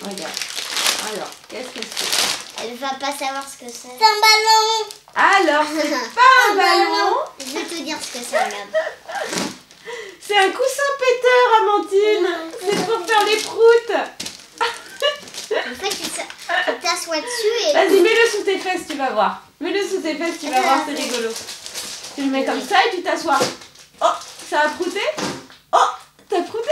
Regarde. Alors, qu'est-ce que c'est? Elle va pas savoir ce que c'est. C'est un ballon. Alors, c'est pas un ballon. Je vais te dire ce que c'est, regarde. C'est un coussin péteur, Amandine. C'est pour faire les proutes. En fait, tu t'assois dessus et... Vas-y, mets-le sous tes fesses, tu vas voir. Mets-le sous tes fesses, tu vas voir, c'est rigolo. Tu le mets comme ça et tu t'assois. Oh, ça a prouté? Oh, t'as prouté?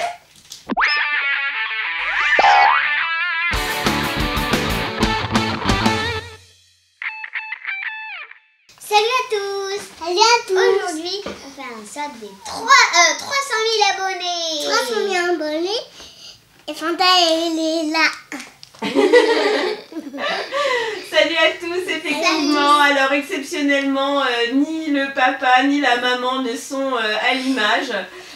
Salut à tous! Salut à tous. Aujourd'hui, on fait un sac des 300 000 abonnés! 300 000 abonnés. Et Fanta, elle est là. Salut à tous, effectivement. Alors exceptionnellement, ni le papa ni la maman ne sont à l'image.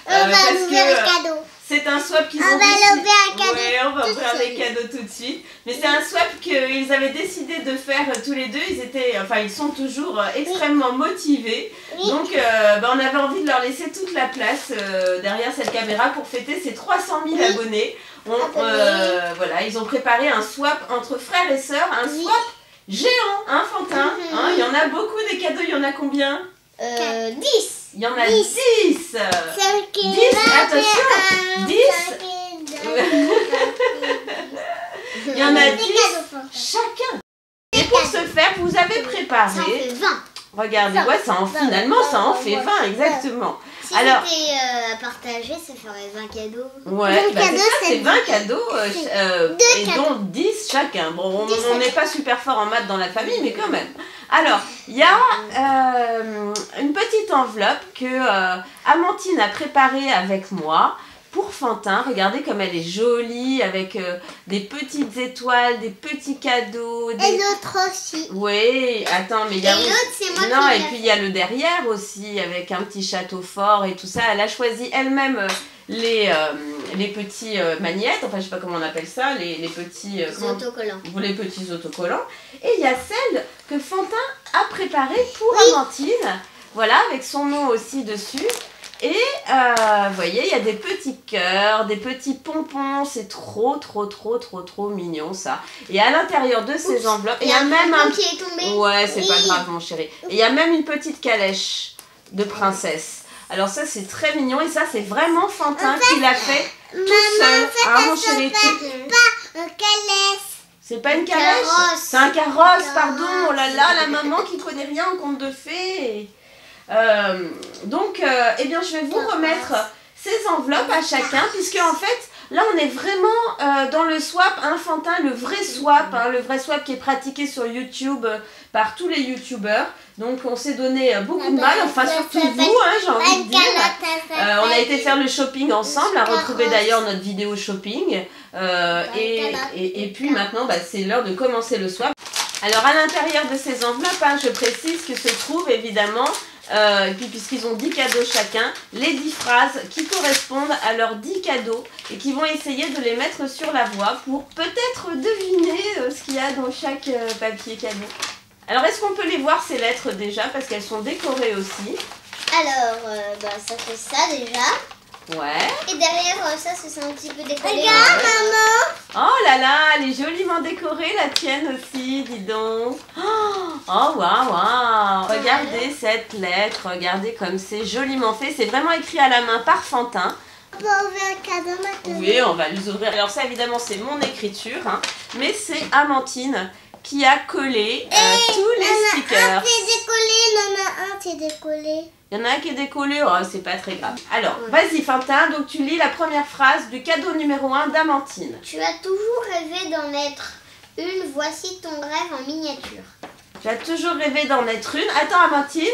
On va ouvrir le cadeau. C'est un swap qu'ils ont On va décidé... ouvrir un cadeau. Ouais, on va tout ouvrir de les suite. cadeaux tout de suite. Mais c'est un swap qu'ils avaient décidé de faire tous les deux. Ils sont toujours extrêmement motivés. Oui. Donc on avait envie de leur laisser toute la place derrière cette caméra pour fêter ces 300 000 abonnés. Voilà, ils ont préparé un swap entre frères et sœurs, un swap géant, hein, Fantin, hein, il y en a beaucoup des cadeaux, il y en a combien? 10! Il y en a 10. 10, 10, attention, 10. Il y en a 10 chacun. Et pour ce faire, vous avez Ça en préparé, fait 20! regardez, ouais, finalement ça en fait 20, exactement. Si Alors, c'était à partager, ça ferait 20 cadeaux. ouais, 20 bah c'est cadeaux, ça, c'est c'est 20 cadeaux, et cadeaux. dont 10 chacun. Bon, 10 on n'est pas super fort en maths dans la famille, mais quand même. Alors, il y a une petite enveloppe que Amandine a préparée avec moi pour Fantin. Regardez comme elle est jolie, avec des petites étoiles, des petits cadeaux. Et l'autre aussi. Oui, attends, mais il y a... Et l'autre, c'est moi Non, qui et l'ai puis il y a le derrière aussi, avec un petit château fort et tout ça. Elle a choisi elle-même les petits magnettes, enfin je sais pas comment on appelle ça, les petits... autocollants. les petits autocollants. Et il y a celle que Fantin a préparée pour Amandine. Voilà, avec son nom aussi dessus. Et vous voyez, il y a des petits cœurs, des petits pompons. C'est trop mignon ça. Et à l'intérieur de ces enveloppes, il y a même un... qui est tombé. Ouais, c'est pas grave mon chéri. Et il y a même une petite calèche de princesse. Alors ça c'est très mignon et ça c'est vraiment Fantin qui l'a fait tout seul. Hein, mon chéri, Pas un calèche. c'est pas une calèche, c'est un carrosse, pardon. Oh là là, la maman qui connaît rien au conte de fées. Donc, eh bien, je vais vous remettre ces enveloppes à chacun, puisque en fait, là, on est vraiment dans le swap, hein, Fantin, le vrai swap qui est pratiqué sur YouTube par tous les youtubeurs. Donc, on s'est donné beaucoup de mal, enfin, surtout vous, hein, j'ai envie de dire. On a été faire le shopping ensemble, à retrouver d'ailleurs notre vidéo shopping. Et puis maintenant, bah, c'est l'heure de commencer le swap. Alors, à l'intérieur de ces enveloppes, hein, je précise que se trouve évidemment... et puis puisqu'ils ont 10 cadeaux chacun, les 10 phrases qui correspondent à leurs 10 cadeaux et qui vont essayer de les mettre sur la voie pour peut-être deviner ce qu'il y a dans chaque papier cadeau. Alors est-ce qu'on peut les voir ces lettres déjà parce qu'elles sont décorées aussi? Alors, ça fait ça déjà. Ouais. Et derrière, ça c'est un petit peu décollé. Regarde, maman. Oh là là, elle est joliment décorée, la tienne aussi, dis donc. Oh waouh. Regardez cette lettre, regardez comme c'est joliment fait. C'est vraiment écrit à la main par Fantin. On va ouvrir un cadeau maintenant. Oui, on va les ouvrir. Alors ça, évidemment, c'est mon écriture, hein, mais c'est Amandine qui a collé tous les stickers. C'est décollé. Il y en a un qui est décollé, oh, c'est pas très grave. Alors, vas-y Fantin, donc tu lis la première phrase du cadeau numéro 1 d'Amandine. Tu as toujours rêvé d'en être une, voici ton rêve en miniature. Tu as toujours rêvé d'en être une. Attends Amandine,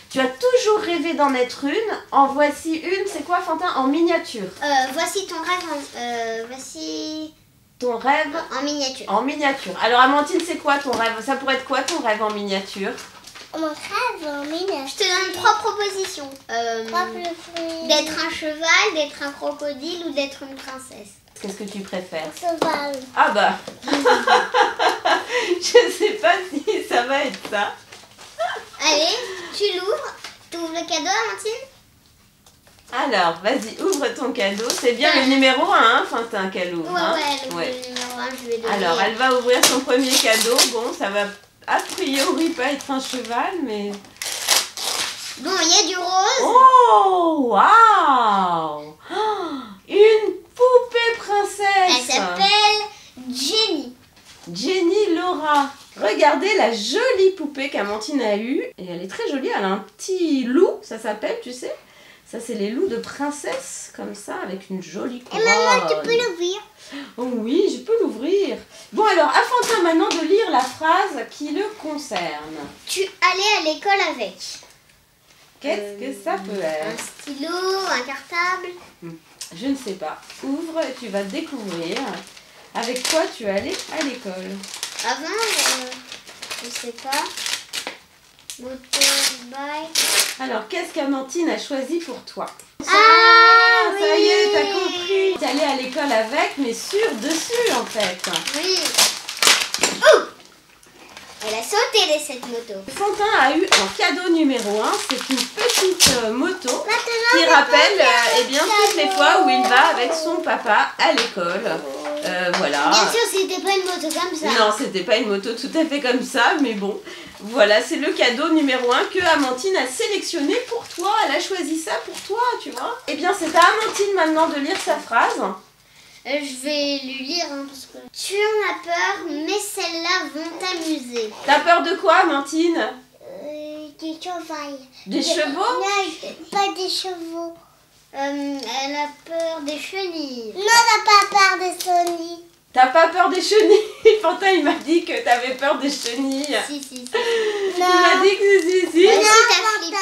tu as toujours rêvé d'en être une. En voici une, c'est quoi Fantin? En miniature. Voici ton rêve voici Ton rêve en miniature. en miniature. Alors Amandine, c'est quoi ton rêve? Ça pourrait être quoi ton rêve en miniature? Mon rêve en miniature. Je te donne 3 propositions. D'être un cheval, d'être un crocodile ou d'être une princesse. Qu'est-ce que tu préfères? Cheval. Ah bah je sais pas si ça va être ça. Allez, tu l'ouvres. Tu ouvres le cadeau, Amandine? Alors, vas-y, ouvre ton cadeau. C'est bien le numéro 1, hein, Fantin, qu'elle ouvre. Hein? Ouais, le numéro 1, je vais donner. Alors, elle va ouvrir son premier cadeau. Bon, ça va a priori pas être un cheval, mais... Bon, il y a du rose. Oh, waouh! Une poupée princesse. Elle s'appelle Jenny. Jenny Laura. Regardez la jolie poupée qu'Amantine a eue. Et elle est très jolie. Elle a un petit loup, ça s'appelle, tu sais. Ça, c'est les loups de princesse, comme ça, avec une jolie couronne. Et maman, tu peux l'ouvrir? Oh oui, je peux l'ouvrir. Bon, alors, à Fantin maintenant de lire la phrase qui le concerne. Tu allais à l'école avec. Qu'est-ce que ça peut être? Un stylo, un cartable. Je ne sais pas. Ouvre et tu vas découvrir avec quoi tu allais à l'école. Avant, je sais pas. Motorbike. Alors, qu'est-ce qu'Amantine a choisi pour toi? Ah, ça y est, oui. t'as compris. Tu allais à l'école avec, mais sur dessus en fait. Oui. Oh! Elle a sauté cette moto. Fantin a eu un cadeau numéro 1, c'est une petite moto Maintenant, qui rappelle eh bien, toutes les fois où il va avec son papa à l'école. Voilà. Bien sûr, c'était pas une moto comme ça. Non, c'était pas une moto tout à fait comme ça, mais bon. Voilà, c'est le cadeau numéro 1 que Amantine a sélectionné pour toi. Elle a choisi ça pour toi, tu vois. Eh bien, c'est à Amantine maintenant de lire sa phrase. Je vais lui lire parce que tu en as peur, mais celles-là vont t'amuser. T'as peur de quoi, Amantine? des cheval. Des chevaux? Non, pas des chevaux. Elle a peur des chenilles. Non, t'as pas peur des chenilles. T'as pas peur des chenilles? Fantin, il m'a dit que t'avais peur des chenilles. Si. Il m'a dit que si. Bah, Non, si, t'as Fantin. flippé.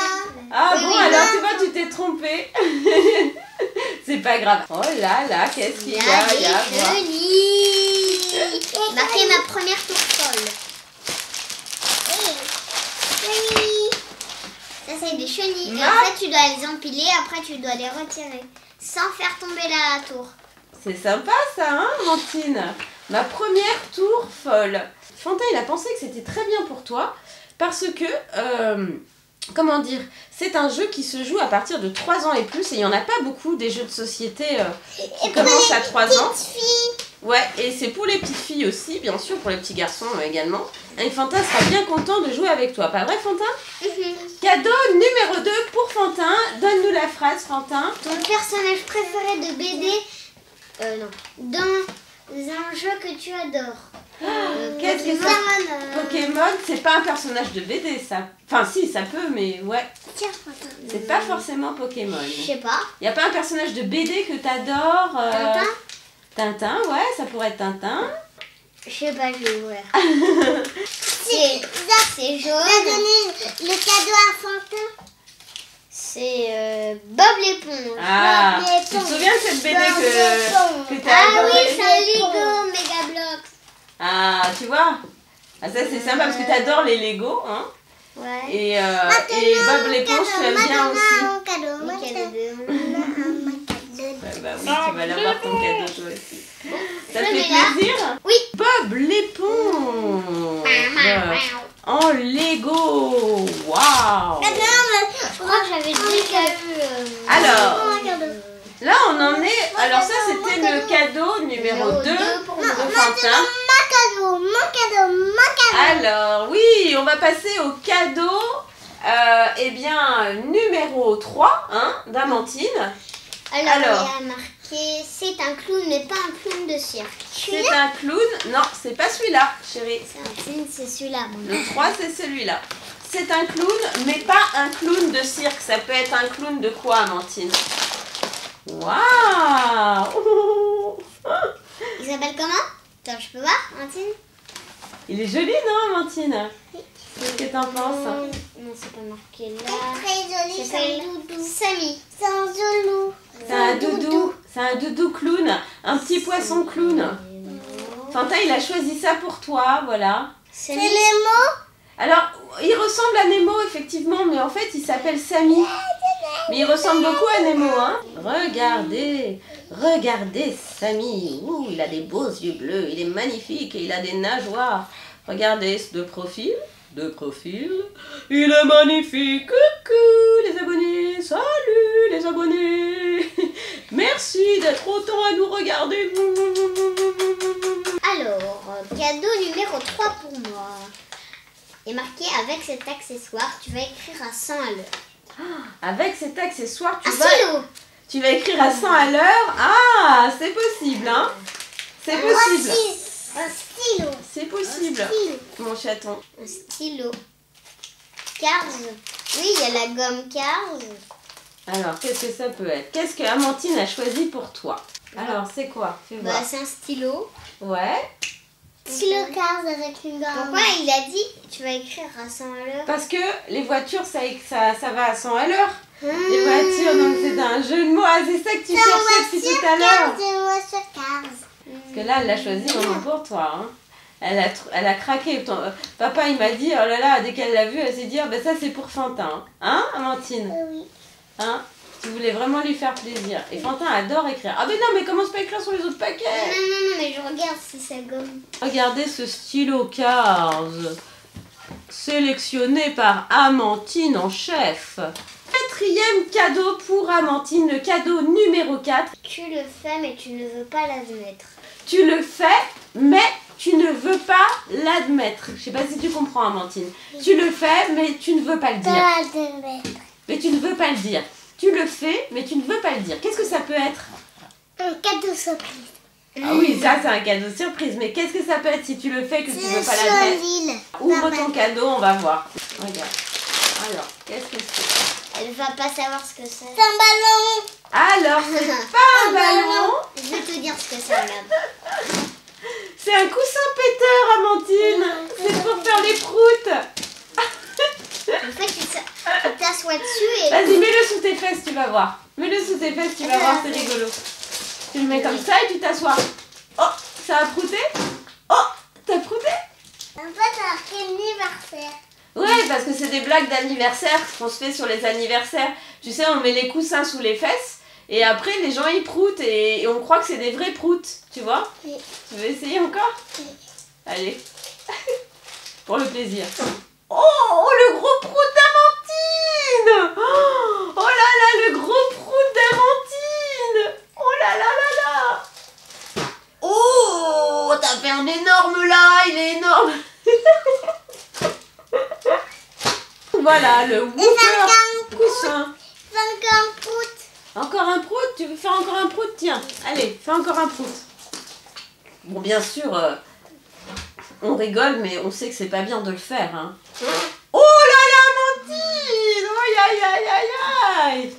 Ah Oui, bon, oui, alors non. tu vois, tu t'es trompée. C'est pas grave. Oh là là, qu'est-ce qu'il y Il y a a? Il y a des voir. chenilles. Marquez ma première tour folle. Ça, c'est des chenilles. Et en fait, tu dois les empiler, après tu dois les retirer. Sans faire tomber la tour. C'est sympa ça, hein, Amantine? Ma première tour folle. Fantin, il a pensé que c'était très bien pour toi parce que, comment dire, c'est un jeu qui se joue à partir de 3 ans et plus et il n'y en a pas beaucoup des jeux de société qui commencent à 3 ans. Ouais, et c'est pour les petites filles aussi, bien sûr, pour les petits garçons également. Et Fantin sera bien content de jouer avec toi, pas vrai, Fantin? Cadeau numéro 2 pour Fantin. Donne-nous la phrase, Fantin. Ton personnage préféré de BD non. Dans un jeu que tu adores. Qu'est-ce que ça? Pokémon, c'est pas un personnage de BD, ça. Enfin, si, ça peut, mais ouais. Tiens, Fantin. C'est pas forcément Pokémon. Je sais pas. Y a pas un personnage de BD que t'adores? Tintin? Tintin, ouais, ça pourrait être Tintin. Je sais pas, je vais ouvrir. C'est jaune. T'as donné le cadeau à Fantin. C'est Bob l'éponge. Ah, Bob tu te l'éponge. souviens de cette BD Bob l'éponge. que t'as Ah adorée? oui, c'est un Lego Megablox. Ah, tu vois? Ah, ça c'est sympa parce que t'adores les Lego, hein? Ouais. Et Bob l'éponge, tu aimes bien aussi. Mon cadeau, mon Nickel. cadeau. Ouais, bah oui, tu vas l'avoir ton cadeau toi aussi. Ça Je te fait mets là. plaisir? Oui. Bob l'éponge en Lego. Waouh! Je crois que j'avais déjà eu. Alors, Mon cadeau. là on en est. Alors ça c'était le cadeau numéro 2 pour de moi. Fantin. Mon cadeau. Alors oui, on va passer au cadeau eh bien numéro 3 hein, d'Amantine. Alors, Alors. il y a marqué c'est un clown, mais pas un clown de cirque. C'est un clown. Non, c'est pas celui-là, chérie. C'est celui-là. Mon Le 3 c'est celui-là. C'est un clown, mais pas un clown de cirque. Ça peut être un clown de quoi, Amantine? Waouh! Il s'appelle comment? Attends, je peux voir, Antine? Il est joli, non, Amantine? Qu'est-ce que t'en penses? Non, c'est pas marqué là. Très joli, Ça c'est s'appelle un doudou. Samy. C'est un zoulou. C'est un doudou. C'est un doudou clown. Un petit poisson clown. Fantin, il a choisi ça pour toi, voilà. C'est les mots. Alors, il ressemble à Nemo, effectivement, mais en fait, il s'appelle Samy. Mais il ressemble beaucoup à Nemo, hein. Regardez, regardez Samy. Ouh, il a des beaux yeux bleus, il est magnifique et il a des nageoires. Regardez, de profil, de profil. Il est magnifique. Coucou, les abonnés. Salut, les abonnés. Merci d'être autant à nous regarder. Alors, cadeau numéro 3 pour moi. Il est marqué avec cet accessoire, tu vas écrire à 100 à l'heure. Avec cet accessoire, stylo. Tu vas écrire à 100 à l'heure. Ah, c'est possible, hein? C'est possible. Un stylo. C'est possible. Mon chaton. Un stylo. Cars. Oui, il y a la gomme Cars. Alors, qu'est-ce que ça peut être? Qu'est-ce que Amandine a choisi pour toi? Alors, c'est quoi? Fais voir. Bah, c'est un stylo. Ouais. Stylo Cars avec une gomme. Pourquoi il a dit tu vas écrire à 100 à l'heure? Parce que les voitures, ça va à 100 à l'heure. Les voitures, donc c'est un jeu de mots. Ah, c'est ça que tu cherchais depuis tout à l'heure. Parce que là, elle l'a choisi vraiment pour toi. Hein. Elle a craqué. Papa, il m'a dit, oh là là, dès qu'elle l'a vu, elle s'est dit, oh, ben ça c'est pour Fantin. Hein, Amandine? Oui. Hein? Tu voulais vraiment lui faire plaisir. Et Fantin adore écrire. Ah ben non, mais commence pas à écrire sur les autres paquets. Non, mais je regarde si ça gomme. Regardez ce stylo Cars. Sélectionné par Amandine en chef. 4e cadeau pour Amandine, le cadeau numéro 4. Tu le fais, mais tu ne veux pas l'admettre. Tu le fais, mais tu ne veux pas l'admettre. Je sais pas si tu comprends, Amandine. Tu le fais, mais tu ne veux pas le dire. Mais tu ne veux pas le dire. Tu le fais, mais tu ne veux pas le dire. Qu'est-ce que ça peut être? Un cadeau surprise. Ah oui, ça c'est un cadeau surprise. Mais qu'est-ce que ça peut être si tu le fais que tu ne veux pas l'admettre? Ouvre ton cadeau, on va voir. Regarde. Alors, qu'est-ce que c'est? Elle va pas savoir ce que c'est. C'est un ballon. Alors, c'est pas un ballon. Je vais te dire ce que c'est, regarde. C'est un coussin péteur, Amandine. C'est pour faire les proutes. En fait, tu t'assois dessus et... Vas-y, mets-le sous tes fesses, tu vas voir. Mets-le sous tes fesses, tu vas voir, c'est rigolo. Tu le mets comme ça et tu t'assois. Oh, ça a prouté? Oh, t'as prouté? En fait, c'est un anniversaire. Ouais, parce que c'est des blagues d'anniversaire qu'on se fait sur les anniversaires. Tu sais, on met les coussins sous les fesses et après les gens ils proutent et on croit que c'est des vrais proutes, tu vois? Oui. Tu veux essayer encore? Oui. Allez. Pour le plaisir. Oh, le gros prout d'Amandine! Oh là là, le gros prout d'Amandine! Oh là là là là! Oh, t'as fait un énorme là, il est énorme! Voilà, le Whooper coussin. Encore un prout. Encore un prout? Tu veux faire encore un prout? Tiens, allez, fais encore un prout. Bon, bien sûr, on rigole, mais on sait que c'est pas bien de le faire. Hein. Oh là là, Amandine! Aïe aïe aïe aïe aïe!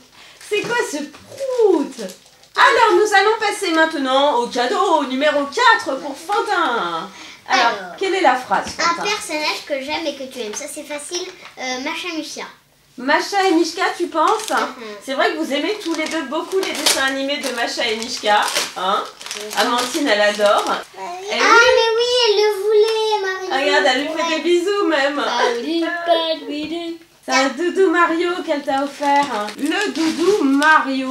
C'est quoi ce prout? Alors, nous allons passer maintenant au cadeau numéro 4 pour Fantin. Alors, quelle est la phrase, Fantin? Un personnage que j'aime et que tu aimes. Ça, c'est facile. Macha Misha. Macha et Mishka, tu penses? C'est vrai que vous aimez tous les deux beaucoup les dessins animés de Macha et Mishka. Hein? Amandine, elle adore. Mais oui, elle le voulait, Marie. Regarde, elle lui fait des bisous même. C'est un doudou Mario qu'elle t'a offert. Le doudou Mario,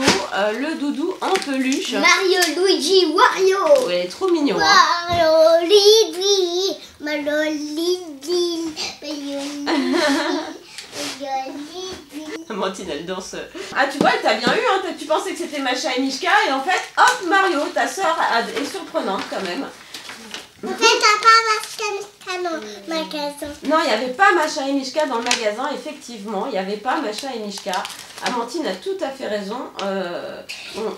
le doudou en peluche. Mario, Luigi, Wario. Oui, il est trop mignon. Hein. Mario, Lidi, Mario, Lidi, Amandine, elle danse. Ah, tu vois, elle t'a bien eu. Hein. Tu pensais que c'était Macha et Mishka. Et en fait, hop, Mario, ta soeur est surprenante quand même. En fait, t'as pas Macha dans le magasin. Non, il n'y avait pas Macha et Mishka dans le magasin, effectivement, il n'y avait pas Macha et Mishka. Amandine a tout à fait raison.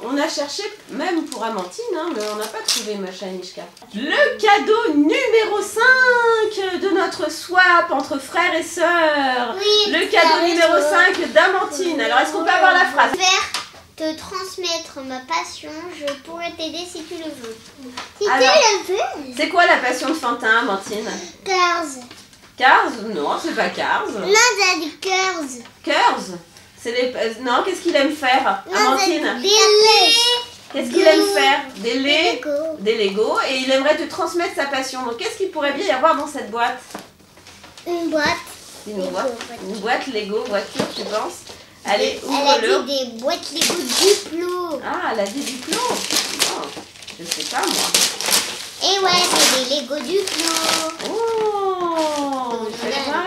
On a cherché, même pour Amandine, hein, mais on n'a pas trouvé Macha et Mishka. Le cadeau numéro 5 de notre swap entre frères et sœurs. Oui, le cadeau numéro 5 d'Amandine. Alors, est-ce qu'on peut avoir la phrase? Te transmettre ma passion, je pourrais t'aider si tu le veux. Si tu le veux. C'est quoi la passion de Fantin, Amandine? Cars. Cars? Non, c'est pas Cars. Non, t'as dit Cars. Cars? C'est les... Non, qu'est-ce qu'il aime faire, Amandine? Des laits. Qu'est-ce qu'il aime faire? Des laits, Lego. des Lego. Et il aimerait te transmettre sa passion. Donc, qu'est-ce qu'il pourrait bien y avoir dans cette boîte? Une boîte. Une boîte Lego, voiture, tu penses? Allez, Elle a ouvre-le. dit des boîtes Lego Duplo. Ah, elle a dit Duplo. Oh, je sais pas, moi. Et ouais, c'est des Lego Duplo. Oh, c'est ça?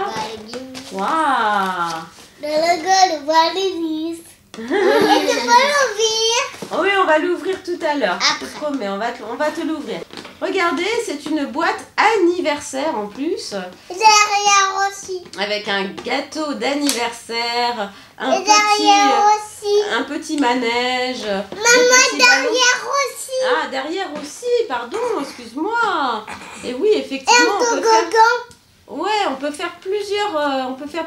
Waouh. Le Lego, le voit les vis. Et tu peux l'ouvrir. Oui, on va l'ouvrir tout à l'heure. Je te Après. promets, on va te l'ouvrir. Regardez, c'est une boîte anniversaire en plus. Derrière aussi. Avec un gâteau d'anniversaire, Et derrière aussi. un petit manège. Maman, des petits ballons. derrière aussi. Ah, derrière aussi, pardon, excuse-moi. Et oui, Et effectivement, un toboggan. on peut faire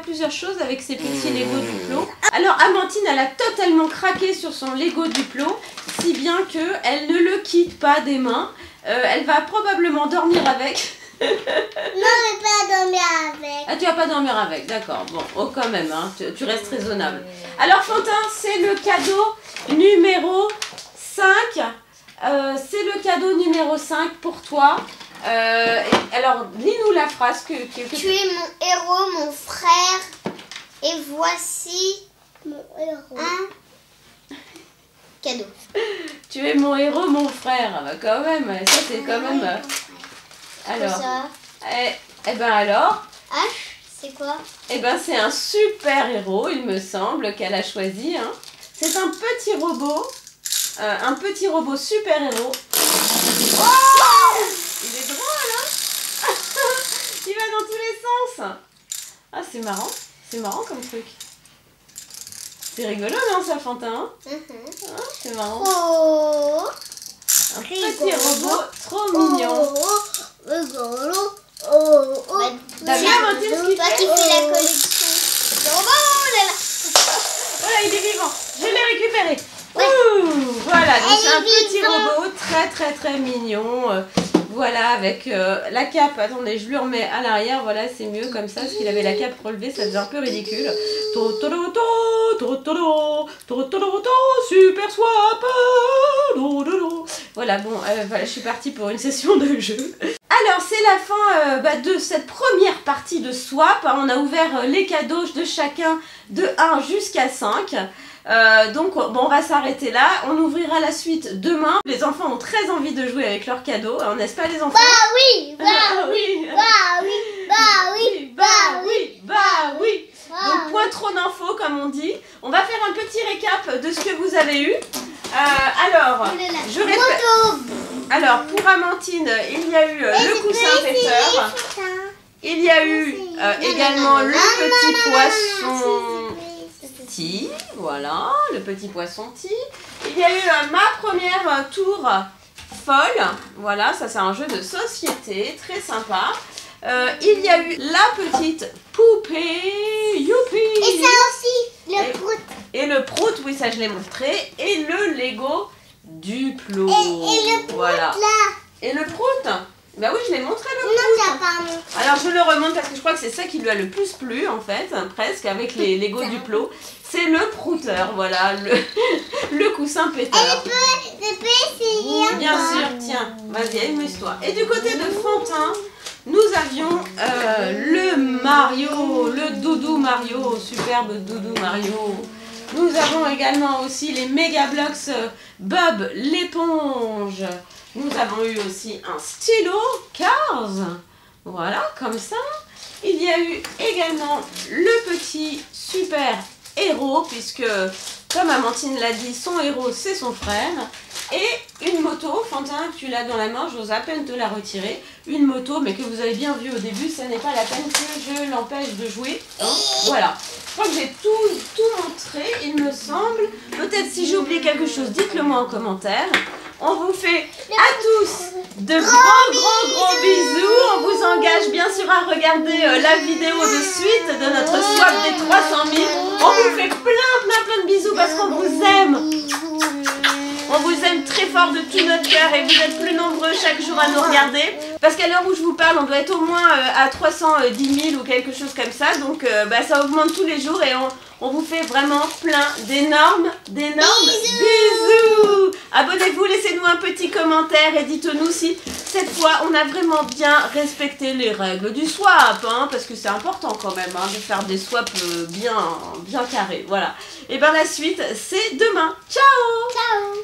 plusieurs choses avec ces petits Lego Duplo. Alors, Amandine, elle a totalement craqué sur son Lego Duplo, si bien qu'elle ne le quitte pas des mains. Elle va probablement dormir avec. Non, mais pas dormir avec. Ah, tu vas pas dormir avec, d'accord. Bon, oh, quand même, hein, tu restes raisonnable. Alors, Fantin, c'est le cadeau numéro 5. C'est le cadeau numéro 5 pour toi. Alors, lis-nous la phrase que Tu es mon héros, mon frère. Et voici Mon héros. un cadeau. Tu es mon héros, mon frère. Ah bah, quand même, ça c'est quand même... Alors, Ça. eh ben alors, H, c'est quoi? eh ben c'est un super héros, il me semble, qu'elle a choisi. Hein. C'est un petit robot super héros. Oh, il est drôle, hein. Il va dans tous les sens. Ah, c'est marrant comme truc. C'est rigolo, non, ça, Fantin, hein? Ah, c'est marrant. Oh. Un petit robot trop mignon. Rigolo. T'as vu, Amandine, ce qu'il Toi fait? qui fais la collection. Oh là là. Voilà, il est vivant. Je l'ai récupéré. Ouais. Ouh, voilà, donc c'est un Elle est petit vivante. robot très mignon. Voilà, avec la cape. Attendez, je lui remets à l'arrière. Voilà, c'est mieux comme ça, parce qu'il avait la cape relevée, ça faisait un peu ridicule. Super swap. Voilà, bon, voilà, je suis partie pour une session de jeu. Alors, c'est la fin de cette première partie de swap. On a ouvert les cadeaux de chacun de 1 jusqu'à 5. Donc bon, on va s'arrêter là, on ouvrira la suite demain. Les enfants ont très envie de jouer avec leurs cadeaux, n'est-ce pas les enfants? Oui, oui, oui. Donc point trop d'infos comme on dit. On va faire un petit récap de ce que vous avez eu. Alors, je répète. Alors pour Amandine, il y a eu le coussin péteur. Il y a eu également le petit poisson. Voilà, le petit poisson-ti. Il y a eu ma première tour folle. Voilà, ça c'est un jeu de société, très sympa. Il y a eu la petite poupée, youpi. Et ça aussi, le prout. Et le prout, oui ça je l'ai montré. Et le Lego Duplo. Et le prout voilà. là. Et le prout. Bah oui, je l'ai montré le Non, prout. t'as pas montré. Alors je le remonte parce que je crois que c'est ça qui lui a le plus plu en fait, presque avec les Lego Duplo. C'est le prouteur, voilà, le coussin péteur. Je peux essayer. Bien sûr, tiens, vas-y, amuse-toi. Et du côté de Fantin, nous avions le Mario, le doudou Mario, superbe doudou Mario. Nous avons également aussi les Mega Bloks Bob l'éponge. Nous avons eu aussi un stylo Cars. Voilà, comme ça. Il y a eu également le petit super héros, puisque, comme Amandine l'a dit, son héros, c'est son frère. Et une moto, Fantin, tu l'as dans la main, j'ose à peine te la retirer. Une moto, mais que vous avez bien vu au début, ça n'est pas la peine que je l'empêche de jouer. Hein, voilà. Je crois que j'ai tout montré, il me semble. Peut-être si j'ai oublié quelque chose, dites-le moi en commentaire. On vous fait à tous de gros bisous. On vous engage bien sûr à regarder la vidéo de suite de notre swap des 300 000. On vous fait plein de bisous parce qu'on vous aime. On vous aime très fort de tout notre cœur et vous êtes plus nombreux chaque jour à nous regarder. Parce qu'à l'heure où je vous parle, on doit être au moins à 310 000 ou quelque chose comme ça. Donc ça augmente tous les jours et on vous fait vraiment plein d'énormes bisous. Abonnez-vous, laissez-nous un petit commentaire et dites-nous si cette fois on a vraiment bien respecté les règles du swap. Hein, parce que c'est important quand même de faire des swaps bien carrés. Voilà. Et bien la suite, c'est demain. Ciao! Ciao.